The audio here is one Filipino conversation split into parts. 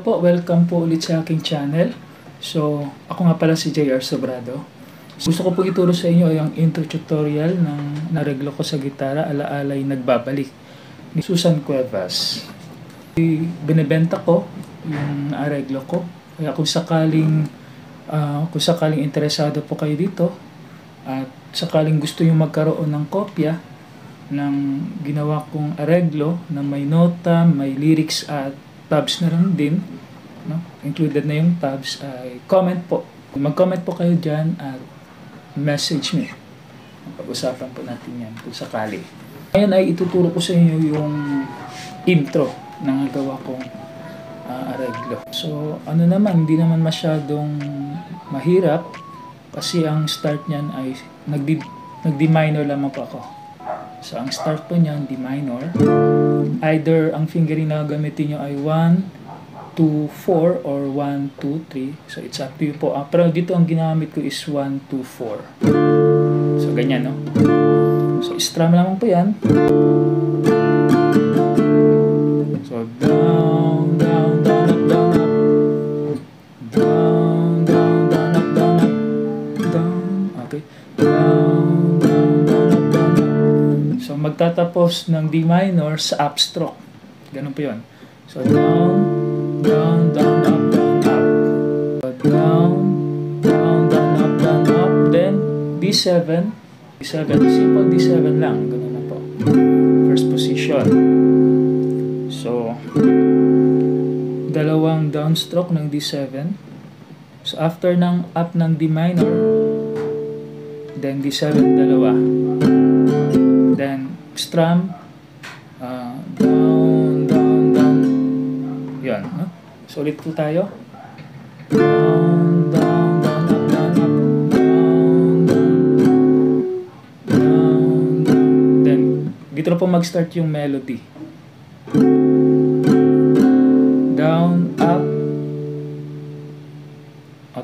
Hello po, welcome po ulit sa aking channel. So, ako nga pala si JR Sobrado. Gusto ko po ituro sa inyo ay ang intro tutorial ng nareglo ko sa gitara, Alaala'y Nagbabalik ni Susan Cuevas. Binebenta ko yung areglo ko. Kaya kung sakaling interesado po kayo dito at sakaling gusto nyo magkaroon ng kopya ng ginawa kong areglo na may nota, may lyrics at tabs na lang din, no? Included na yung tabs, ay comment po. Mag-comment po kayo dyan at message me. Pag-usapan po natin yan kung sakali. Ngayon ay ituturo ko sa inyo yung intro ng nagawa kong areglo. So, ano naman, hindi naman masyadong mahirap kasi ang start niyan ay nag-D minor lamang po ako. So, ang start po niyan, D minor. Either ang fingering na gamitin nyo ay 1, 2, 4 or 1, 2, 3. So, it's up to you po. Pero dito ang ginamit ko is 1, 2, 4. So, ganyan, no? So, strum lamang po yan. So, down, down, down, up, down, up. Down, down, down, up, down, up. Down, okay. Down, down, down, up, down, up. So, magtatapos ng D minor sa upstroke. Ganun po yun. So, down, down, down, up, down, up. So, down, down, down, up, down, up. Then, D7. D7. Simple D7 lang. Ganun na po. First position. So, dalawang downstroke ng D7. So, after ng up ng D minor, then D7 dalawa. Then, strum, down, down, down. Yan, no? So, ulit po tayo. Down, down, down, up, down, up. Down, down, down, down. Then, dito na po mag-start yung melody. Down, up.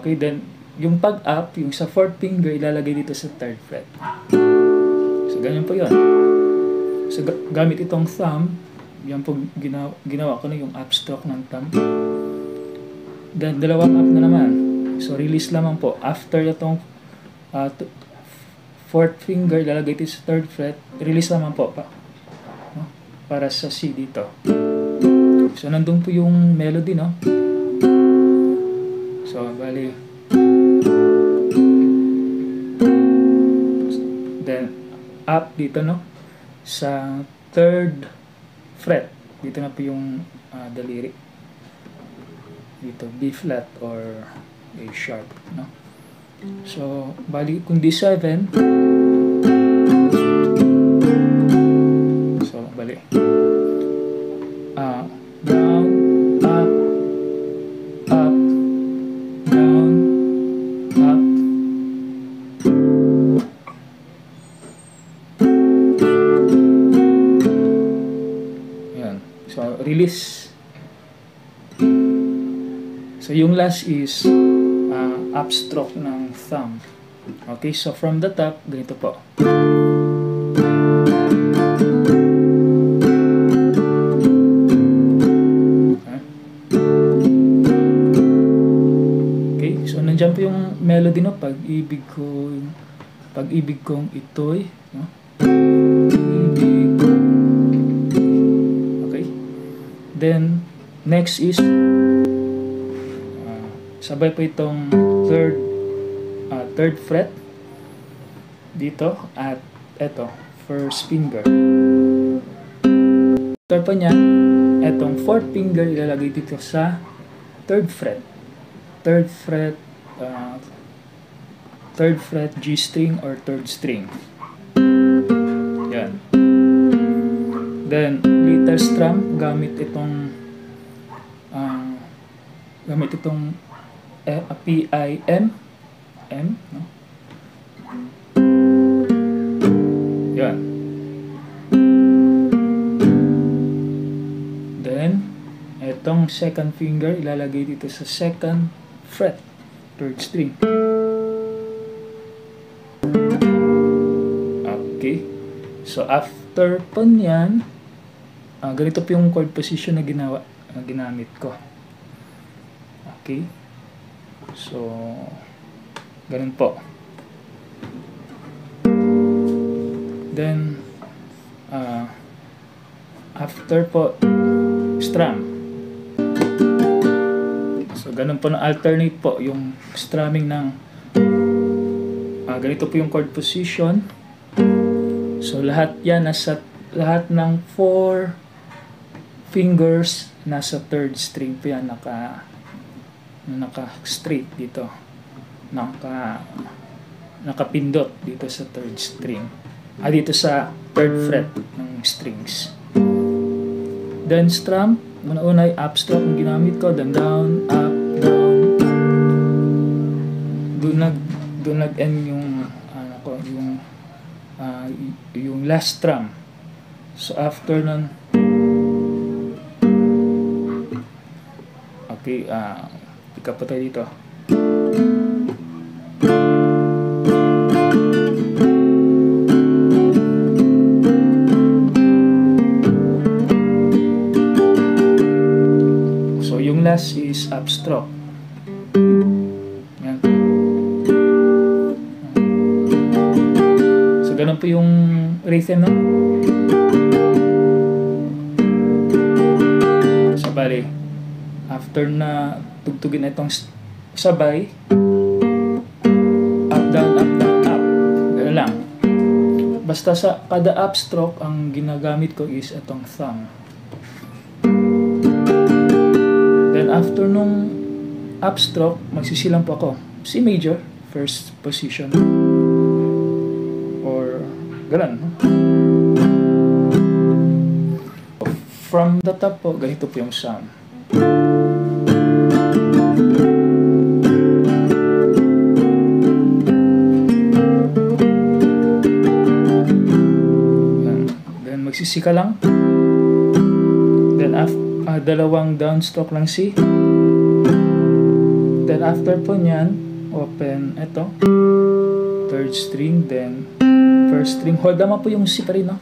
Okay, then, yung pag-up, yung sa 4th finger, ilalagay dito sa 3rd fret. So, ganyan po yun. So, gamit itong thumb, yan po ginawa ko na yung upstroke ng thumb. Then, dalawang up na naman. So, release lamang po. After itong 4th finger, ilalagay dito sa 3rd fret, release lamang po no? Para sa C dito. So, nandun po yung melody, no? So, bali. Then, up dito, no? Sa 3rd fret. Dito na po yung daliri. Dito, B flat or A sharp, no? So, bali kung D7. So, bali. Down, up, up, down, up. Yan. So, release. So, yung last is upstroke ng thumb. Okay, so from the top, ganito po. Okay, so nandiyan po yung melody, no? Pag-ibig kong ito'y, no? Pag-ibig ko. Okay. Then, next is sabay po itong 3rd fret dito at eto, 1st finger. After pa niya, etong 4th finger ilalagay dito sa 3rd fret. 3rd fret G string or 3rd string. Yan. Then, little strum gamit itong P-I-M, no? Yan. Then, etong 2nd finger ilalagay dito sa 2nd fret, 3rd string. Okay. So, after po niyan, ganito po yung chord position na ginamit ko. Okay. So, ganun po. Then, after po, strum. So, ganun po na alternate po yung strumming ng ganito po yung chord position. So, lahat ng 4 fingers nasa 3rd string po yan, naka straight dito, nakapindot dito sa 3rd string, dito sa 3rd fret ng strings. Then strum, una ay up stroke ang ginamit ko, then down, up, down, up. Doon nag-end yung last strum. So after nun, okay, pick up po tayo dito. So yung last is upstroke. Yan. So ganun po yung rhythm, no? So bali, after na tugtugin na itong sabay, up, down, up, down, up. Ganun lang. Basta sa kada upstroke, ang ginagamit ko is itong thumb. Then after nung upstroke, magsisilang po ako. C major, first position. Or ganun. From the top po, ganito po yung sound. Then magsisika lang. Then dalawang downstroke lang C. Then after po nyan, open ito, 3rd string, then 1st string. Hold naman po yung C pa rin, no?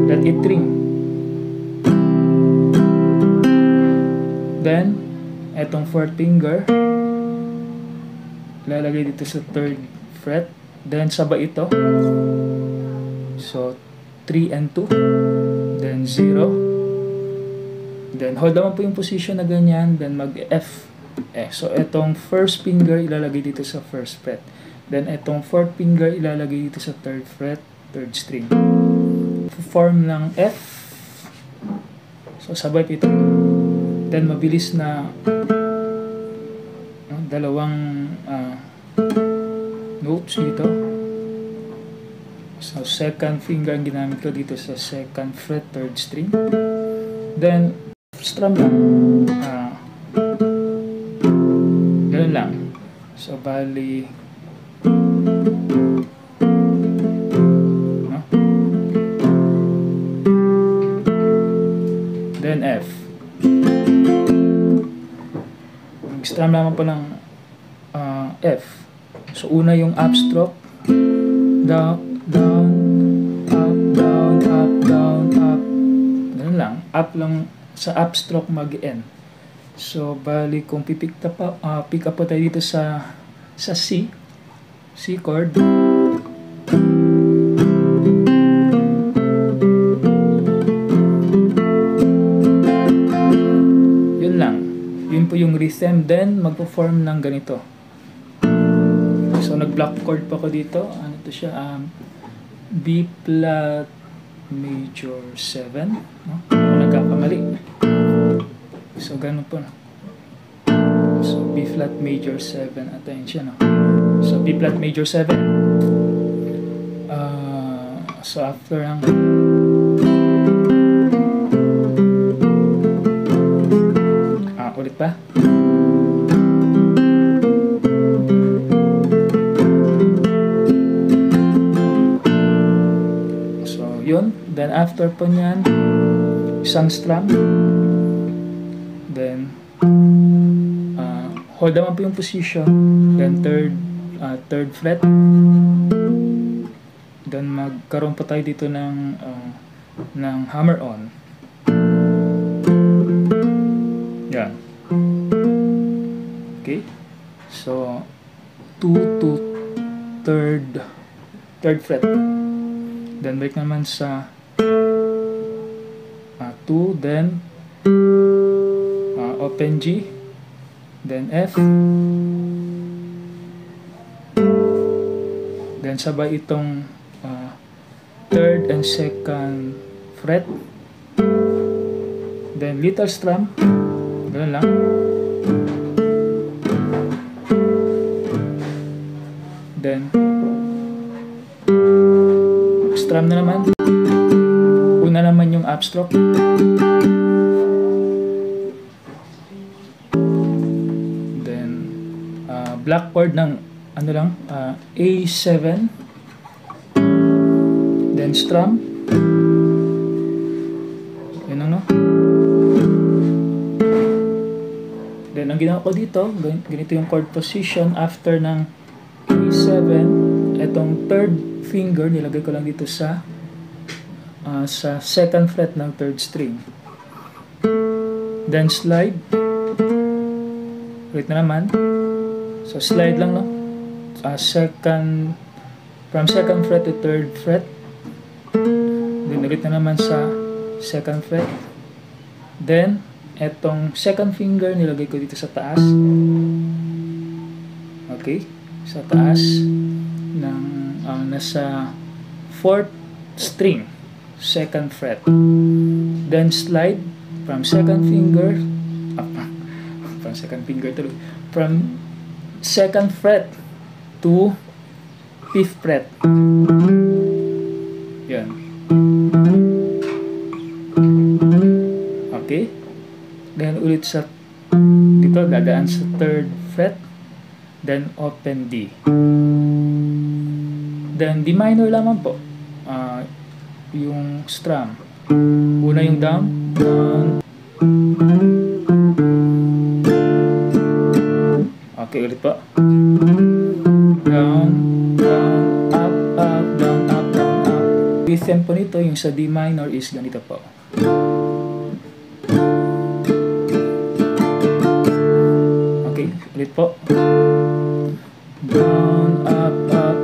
Let it ring. Then, etong 4th finger, lalagay dito sa 3rd fret. Then, sabay ito. So, 3 and 2. Then, 0. Then, hold naman po yung position na ganyan. Then, mag-F. So, etong 1st finger, ilalagay dito sa 1st fret. Then, etong 4th finger, ilalagay dito sa 3rd fret, 3rd string. Form ng F. So, sabay ito. Then mabilis na dalawang notes dito. So 2nd finger ang ginamit ko dito sa 2nd fret, 3rd string. Then strum lang. Ganun lang. So bali then F. Strum naman po ng F. So, una yung upstroke. Down, down, up, down, up, down, up. Ganun lang. Up lang sa upstroke mag-end. So, bali kung pick up po tayo dito sa C. C chord. Yun lang. Yun po yung rhythm. Then, magpo-form ng ganito. So, nag-block chord pa ko dito. Ano to siya? B flat major 7. No? Ako nagkakamali. So, ganun po. So, B flat major 7. Attention. No? So, B flat major 7. So, after ang ulit pa. So, yun. Then, after po nyan, isang strum. Then, hold naman po yung position. Then, third fret. Then, magkaroon po tayo dito ng hammer on. Yan. Okay? So, 2 to 3rd fret. Then balik naman sa 2, then open G, then F, then sabay itong 3rd and 2nd fret, then little strum, ganoon lang, then strum na naman, una naman yung upstroke, then black chord ng ano lang, A7, then strum, yun ano. Then ang ginawa ko dito, ganito yung chord position after ng A7, itong 3rd finger nilagay ko lang dito sa 2nd fret ng 3rd string. Then slide, ulit na naman, so slide lang, no? From 2nd fret to 3rd fret, then ulit na naman sa 2nd fret, then etong 2nd finger nilagay ko dito sa taas, okay, sa taas ng nasa 4th string, 2nd fret, then slide from 2nd finger from 2nd fret to 5th fret. Yan. Okay. Then ulit sa dito, dadaan sa 3rd fret, then open D. Then D minor lamang po. Yung strum. Una yung down. Okay, ulit po. Down, up, down, up. Yung tempo nito, yung sa D minor is ganito po. Okay, ulit po. Down, up, down.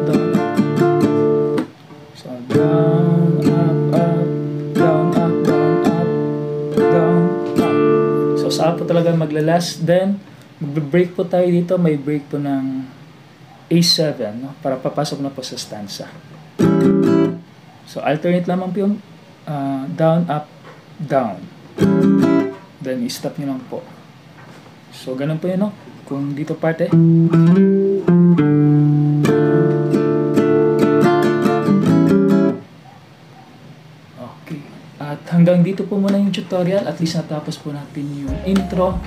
So, down, up, down, up, down, up. So, saan po talaga maglalast. Then, magbe-break po tayo dito. May break po ng A7, no? Para papasok na po sa stanza. So, alternate lamang po yung down, up, down. Then, i-stop nyo lang po. So, ganun po yun, no? Kung dito parte. Okay. At hanggang dito po muna yung tutorial. At least natapos po natin yung intro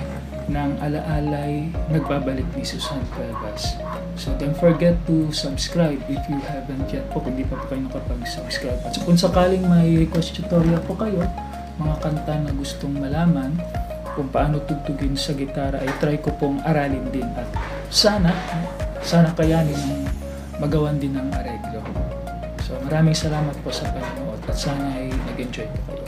ng Alaalay Nagbabalik ni Susan Cuevas. So don't forget to subscribe if you haven't yet po, kung di pa po kayo nakapag-subscribe. At kung sakaling may request tutorial po kayo, mga kanta na gustong malaman kung paano tugtugin sa gitara, ay try ko pong aralin din. At sana kayanin ng magawan din ng areglo. So maraming salamat po sa panonood at sana ay nag-enjoy po kayo.